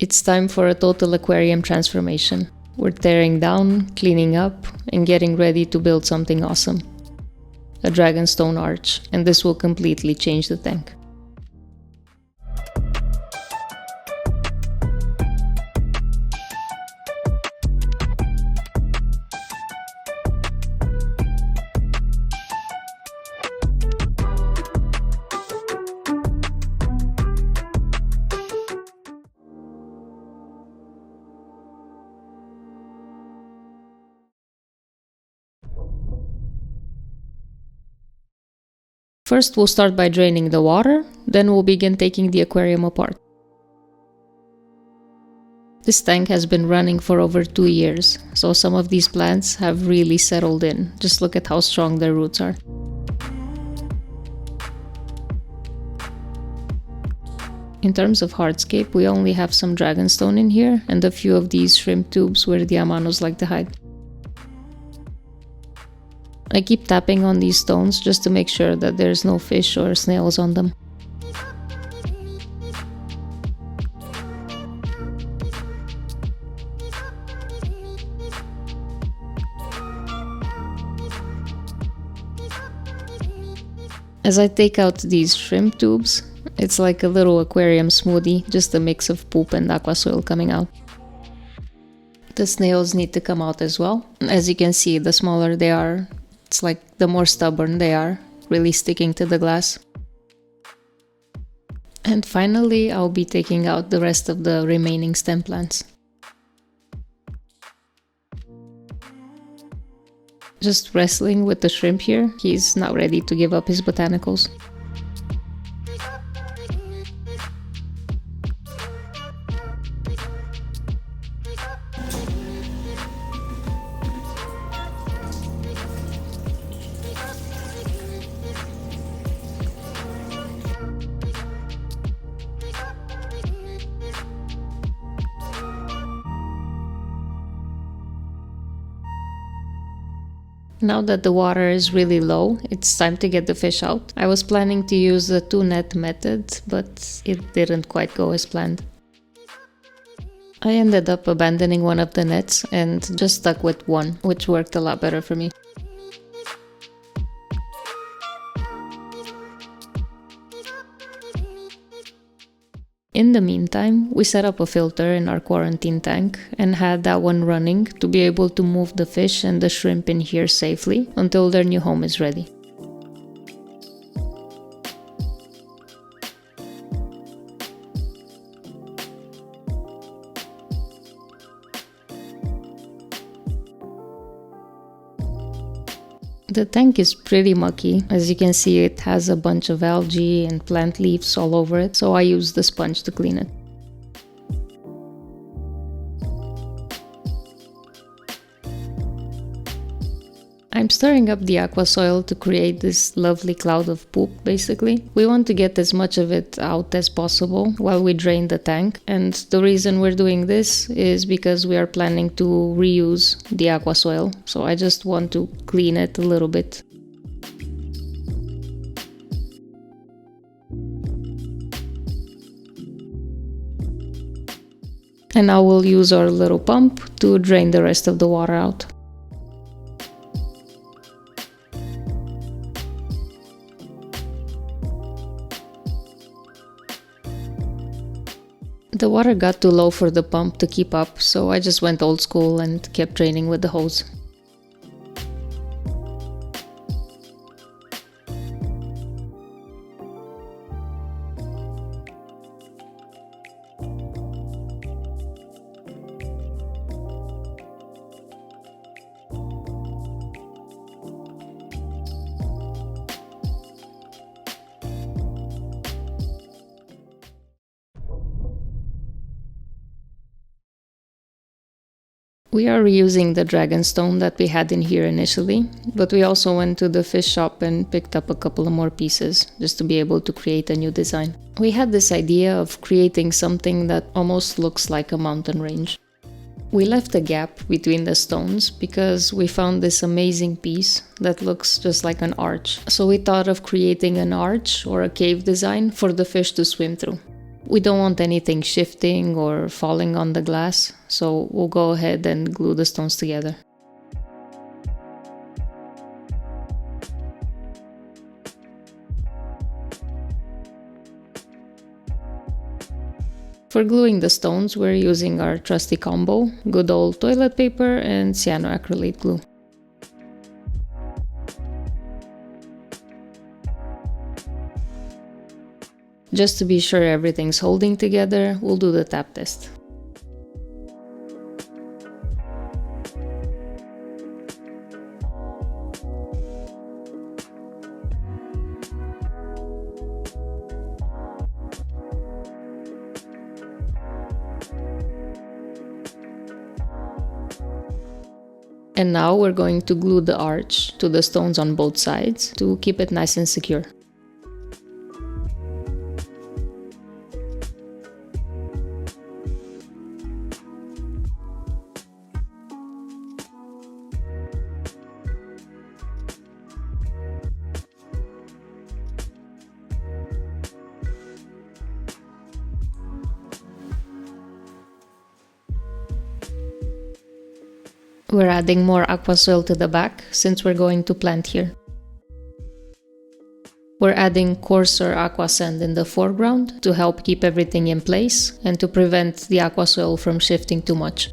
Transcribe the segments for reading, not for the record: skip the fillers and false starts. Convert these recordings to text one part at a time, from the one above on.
It's time for a total aquarium transformation. We're tearing down, cleaning up, and getting ready to build something awesome. A dragonstone arch, and this will completely change the tank. First, we'll start by draining the water, then we'll begin taking the aquarium apart. This tank has been running for over 2 years, so some of these plants have really settled in. Just look at how strong their roots are. In terms of hardscape, we only have some dragonstone in here and a few of these shrimp tubes where the amanos like to hide. I keep tapping on these stones just to make sure that there's no fish or snails on them. As I take out these shrimp tubes, it's like a little aquarium smoothie, just a mix of poop and aqua soil coming out. The snails need to come out as well. As you can see, the smaller they are, it's like the more stubborn they are, really sticking to the glass. And finally, I'll be taking out the rest of the remaining stem plants. Just wrestling with the shrimp here, he's now ready to give up his botanicals. Now that the water is really low, it's time to get the fish out. I was planning to use the 2-net method, but it didn't quite go as planned. I ended up abandoning one of the nets and just stuck with one, which worked a lot better for me. In the meantime, we set up a filter in our quarantine tank and had that one running to be able to move the fish and the shrimp in here safely until their new home is ready. The tank is pretty mucky. As you can see, it has a bunch of algae and plant leaves all over it, so I used the sponge to clean it. I'm stirring up the aqua soil to create this lovely cloud of poop, basically. We want to get as much of it out as possible while we drain the tank, and the reason we're doing this is because we are planning to reuse the aqua soil, so I just want to clean it a little bit. And now we'll use our little pump to drain the rest of the water out. The water got too low for the pump to keep up, so I just went old school and kept draining with the hose. We are reusing the dragonstone that we had in here initially, but we also went to the fish shop and picked up a couple of more pieces just to be able to create a new design. We had this idea of creating something that almost looks like a mountain range. We left a gap between the stones because we found this amazing piece that looks just like an arch. So we thought of creating an arch or a cave design for the fish to swim through. We don't want anything shifting or falling on the glass, so we'll go ahead and glue the stones together. For gluing the stones, we're using our trusty combo, good old toilet paper and cyanoacrylate glue. Just to be sure everything's holding together, we'll do the tap test. And now we're going to glue the arch to the stones on both sides to keep it nice and secure. We're adding more aqua soil to the back since we're going to plant here. We're adding coarser aqua sand in the foreground to help keep everything in place and to prevent the aqua soil from shifting too much.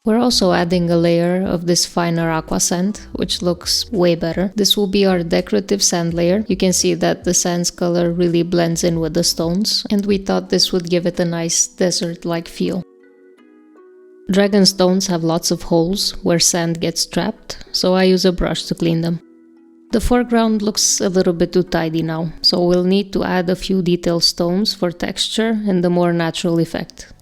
We're also adding a layer of this finer aqua sand, which looks way better. This will be our decorative sand layer. You can see that the sand's color really blends in with the stones, and we thought this would give it a nice desert-like feel. Dragon stones have lots of holes where sand gets trapped, so I use a brush to clean them. The foreground looks a little bit too tidy now, so we'll need to add a few detailed stones for texture and a more natural effect.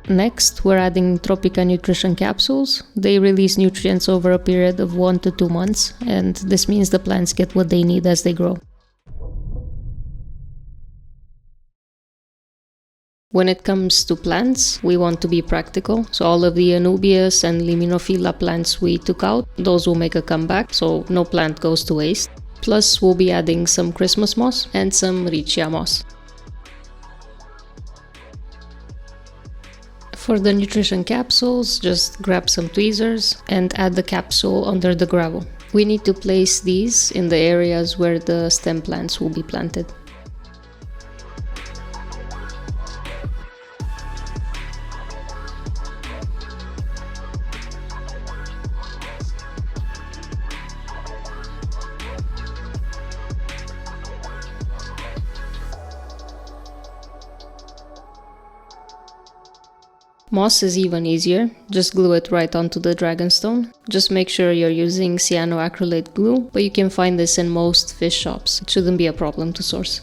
Next, we're adding Tropica nutrition capsules. They release nutrients over a period of 1 to 2 months, and this means the plants get what they need as they grow. When it comes to plants, we want to be practical, so all of the Anubias and Liminophila plants we took out, those will make a comeback, so no plant goes to waste. Plus, we'll be adding some Christmas moss and some Riccia moss. For the nutrition capsules, just grab some tweezers and add the capsule under the gravel. We need to place these in the areas where the stem plants will be planted. Moss is even easier, just glue it right onto the dragonstone. Just make sure you're using cyanoacrylate glue, but you can find this in most fish shops. It shouldn't be a problem to source.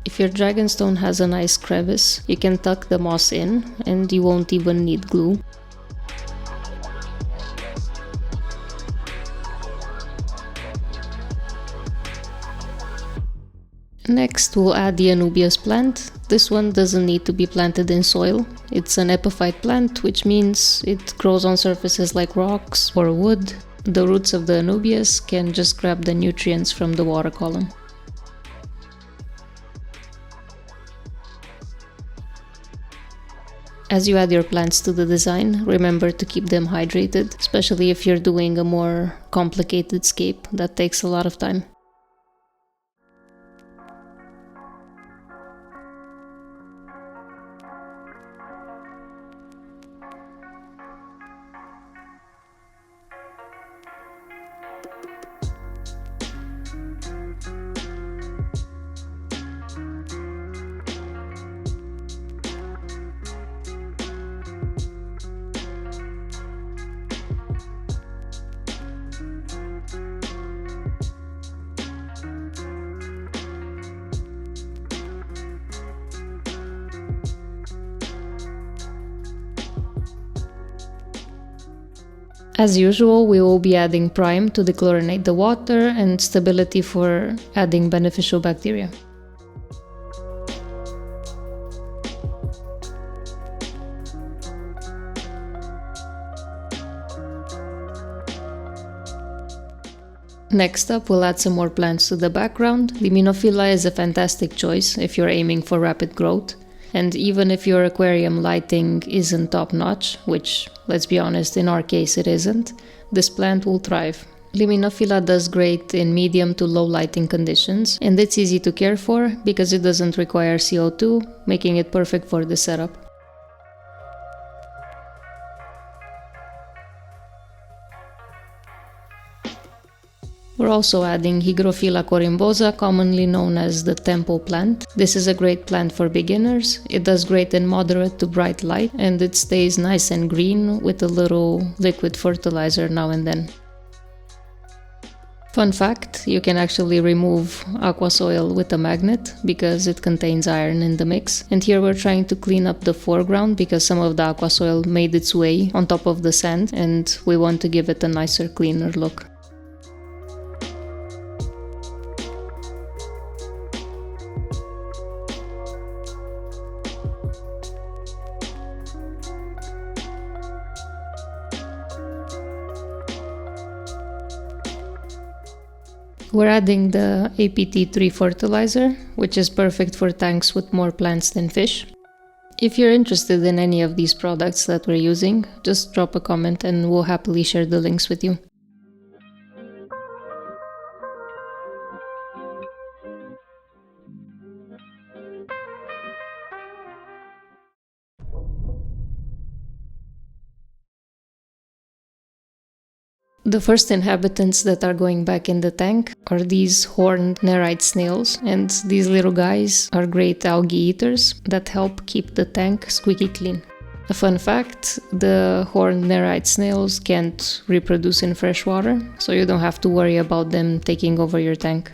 If your dragonstone has a nice crevice, you can tuck the moss in and you won't even need glue. Next, we'll add the Anubias plant. This one doesn't need to be planted in soil. It's an epiphyte plant, which means it grows on surfaces like rocks or wood. The roots of the Anubias can just grab the nutrients from the water column. As you add your plants to the design, remember to keep them hydrated, especially if you're doing a more complicated scape that takes a lot of time. As usual, we will be adding prime to dechlorinate the water and stability for adding beneficial bacteria. Next up, we'll add some more plants to the background. Liminophylla is a fantastic choice if you're aiming for rapid growth. And even if your aquarium lighting isn't top-notch, which, let's be honest, in our case it isn't, this plant will thrive. Liminophylla does great in medium to low lighting conditions, and it's easy to care for because it doesn't require CO2, making it perfect for the setup. We're also adding Hygrophila corymbosa, commonly known as the temple plant. This is a great plant for beginners. It does great in moderate to bright light, and it stays nice and green with a little liquid fertilizer now and then. Fun fact, you can actually remove aqua soil with a magnet because it contains iron in the mix. And here we're trying to clean up the foreground because some of the aqua soil made its way on top of the sand, and we want to give it a nicer, cleaner look. We're adding the APT3 fertilizer, which is perfect for tanks with more plants than fish. If you're interested in any of these products that we're using, just drop a comment and we'll happily share the links with you. The first inhabitants that are going back in the tank are these horned nerite snails, and these little guys are great algae eaters that help keep the tank squeaky clean. A fun fact, the horned nerite snails can't reproduce in fresh water, so you don't have to worry about them taking over your tank.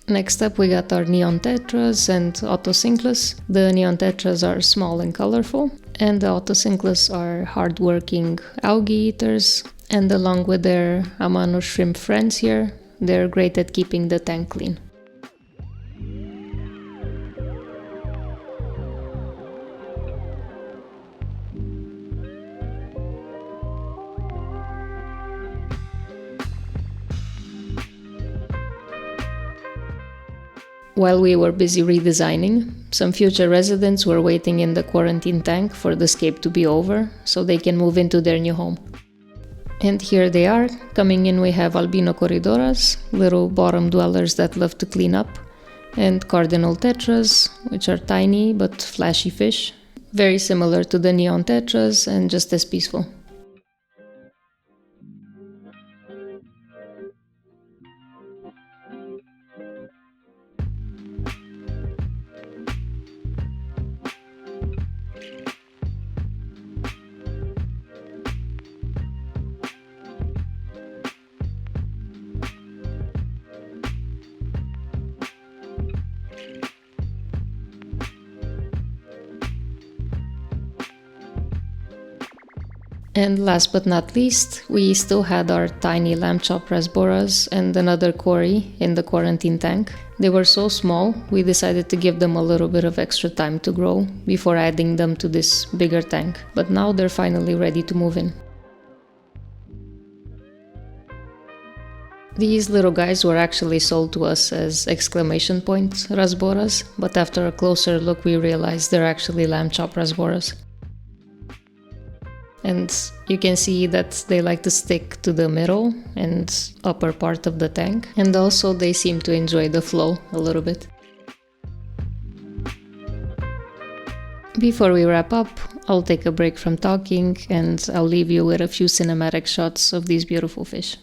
Next up we got our neon tetras and autosynclus. The neon tetras are small and colorful, and the autosynclus are hard-working algae eaters, and along with their amano shrimp friends here, they're great at keeping the tank clean. While we were busy redesigning, some future residents were waiting in the quarantine tank for the scape to be over, so they can move into their new home. And here they are. Coming in we have albino corridoras, little bottom dwellers that love to clean up, and cardinal tetras, which are tiny but flashy fish, very similar to the neon tetras and just as peaceful. And last but not least, we still had our tiny lamb chop rasboras and another cory in the quarantine tank. They were so small, we decided to give them a little bit of extra time to grow before adding them to this bigger tank. But now they're finally ready to move in. These little guys were actually sold to us as exclamation point rasboras, but after a closer look we realized they're actually lamb chop rasboras. And you can see that they like to stick to the middle and upper part of the tank, and also they seem to enjoy the flow a little bit. Before we wrap up, I'll take a break from talking and I'll leave you with a few cinematic shots of these beautiful fish.